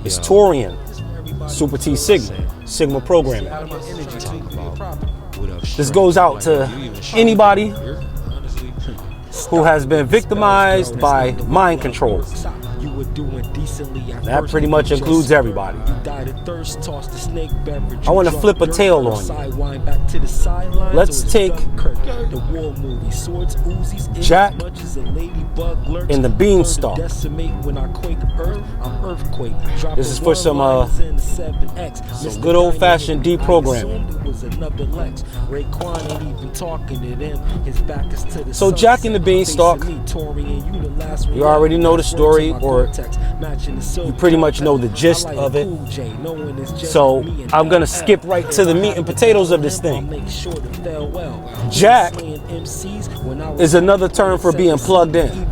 It's Torian, Super T Sigma, Sigma programming. This goes out to anybody who has been victimized by mind control. That pretty much includes everybody. I want to flip a tail on you. Let's take Jack and the Beanstalk. This is for some good old-fashioned deprogramming. So Jack and the Beanstalk, you already know the story, or you pretty much know the gist of it. So I'm gonna skip right to the meat and potatoes of this thing. Jack is another term for being plugged in,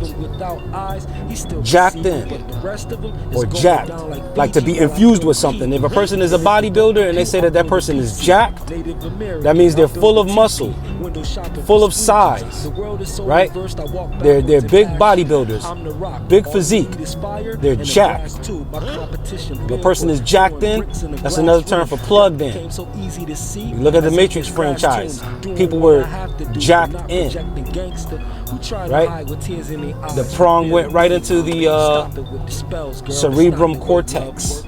jacked in, or jacked, like to be infused with something. If a person is a bodybuilder and they say that that person is jacked, that means they're full of muscle, full of size, right? They're big bodybuilders, big physique. They're jacked. If a person is jacked in, that's another term for plugged in. You look at the Matrix franchise, people were jacked in, right? The prong went right into the cerebrum cortex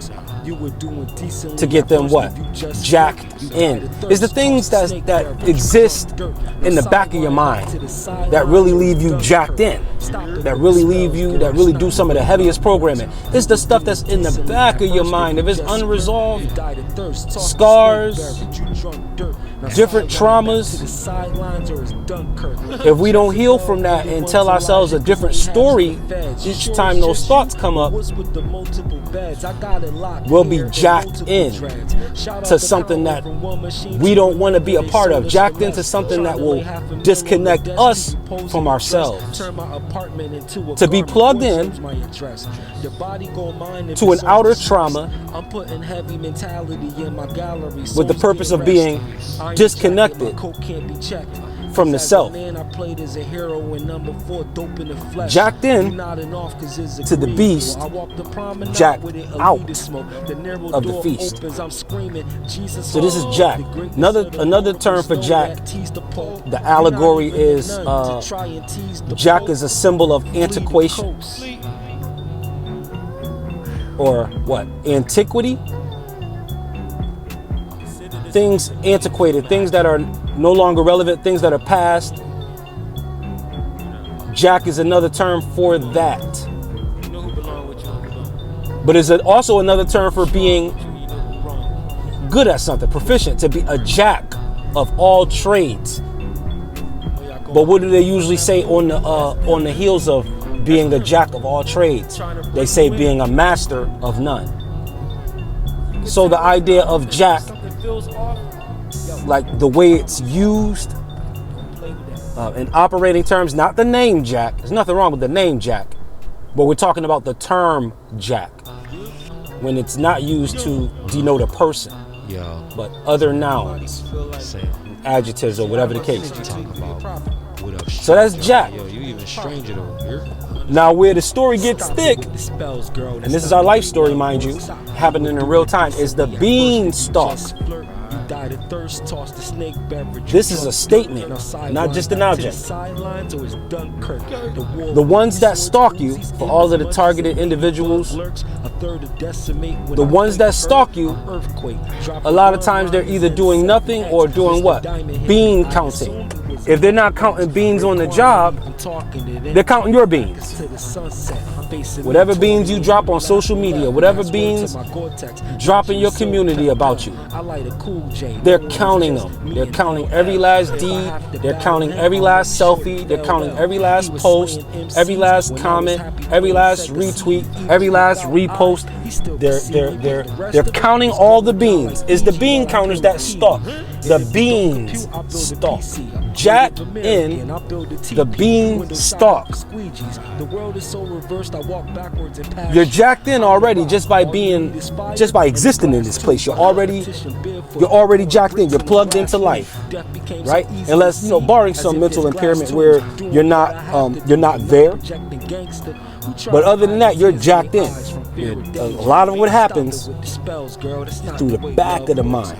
to get them what? Jacked in. It's the things that exist in the back of your mind that really leave you jacked in, that really do some of the heaviest programming. It's the stuff that's in the back of your mind. If it's unresolved, scars, different traumas, if we don't heal from that and tell ourselves a different story each time those thoughts come up, we'll be jacked in to something that we don't want to be a part of, jacked into something that will disconnect us from ourselves. To be plugged in to an outer trauma with the purpose of being disconnected from the self. Jacked in to the beast, jacked out of the feast. So this is Jack. Another term for Jack, the allegory is Jack is a symbol of antiquation. Or what? Antiquity? Things antiquated, things that are no longer relevant, things that are past. Jack is another term for that. But is it also another term for being good at something, proficient, to be a jack of all trades. But what do they usually say on the heels of being a jack of all trades? They say being a master of none. So the idea of jack, like the way it's used in operating terms, not the name Jack. There's nothing wrong with the name Jack, but we're talking about the term Jack when it's not used to denote a person, but other nouns, adjectives, or whatever the case. So that's Jack. Now where the story gets thick, and this is our life story, mind you, happening in real time, is the beanstalk. This is a statement, not just an object. The ones that stalk you, for all of the targeted individuals, the ones that stalk you, a lot of times they're either doing nothing or doing what? Bean counting. If they're not counting beans on the job, they're counting your beans. Whatever beans you drop on social media, whatever beans drop in your community about you, they're counting them. They're counting every last deed. They're counting every last selfie. They're counting every last post, every last comment, every last retweet, every last repost. They're counting all the beans. It's the bean counters that stalk. The beans stalk. Jack in the bean stalk. You're jacked in already just by existing in this place. You're already jacked in. You're plugged into life, right? Unless, barring some mental impairment where you're not there. But other than that, you're jacked in. A lot of what happens is through the back of the mind,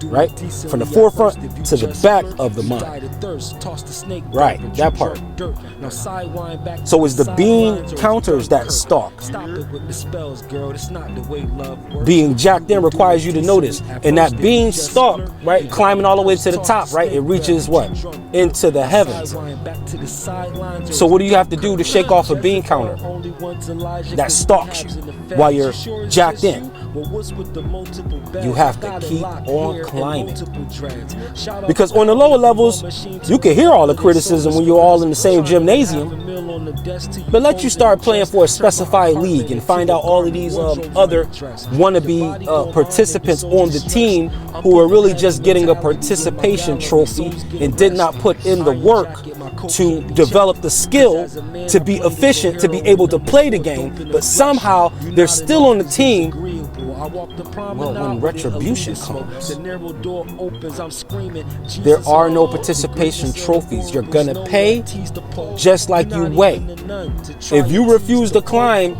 right? From the forefront to the back of the mind. Right, that part. So it's the being counters that stalk. Being jacked in requires you to notice. And that being stalk, right, climbing all the way to the top, right, it reaches what? Into the heavens. So what do you have to do to shake off a being counter that stalks you while you're jacked in? You have to keep on climbing. Because on the lower levels, you can hear all the criticism when you're all in the same gymnasium. But let you start playing for a specified league and find out all of these other wannabe participants on the team who are really just getting a participation trophy and did not put in the work to develop the skill to be efficient, to be able to play the game, but somehow they're still on the team. Well, when retribution comes, there are no participation trophies. You're gonna pay just like you weigh. If you refuse to climb,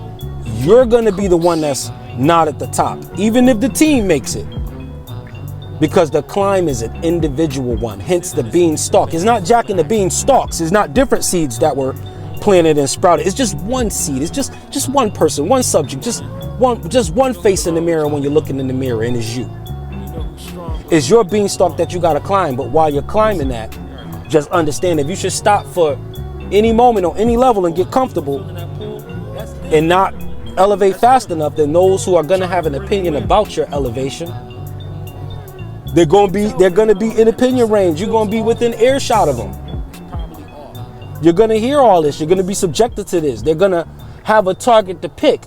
you're gonna be the one that's not at the top, even if the team makes it. Because the climb is an individual one, hence the beanstalk. It's not jacking the beanstalks. It's not different seeds that were planted and sprouted. It's just one seed. It's just one person, one subject, just one face in the mirror when you're looking in the mirror, and it's you. It's your beanstalk that you gotta climb. But while you're climbing that, just understand if you should stop for any moment on any level and get comfortable and not elevate fast enough, then those who are gonna have an opinion about your elevation, they're gonna be in opinion range. You're gonna be within earshot of them. You're gonna hear all this. You're gonna be subjected to this. They're gonna have a target to pick.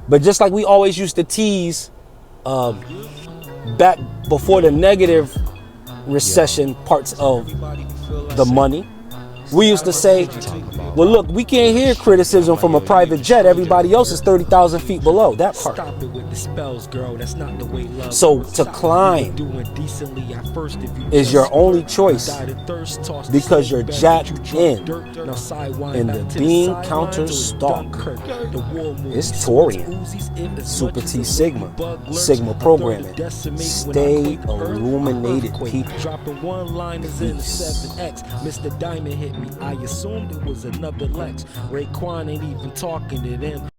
But just like we always used to tease back before the negative recession parts of the money, we used to say, well, look, we can't hear criticism from a private jet. Everybody else is 30,000 feet below. That part. So to climb is your only choice because you're jacked in. And the beam counter stalk is Torian. Super T Sigma. Sigma programming. Stay illuminated, people. Peace. Mr. Diamond hit me. I assumed it was another Lex. Raekwon ain't even talking to them.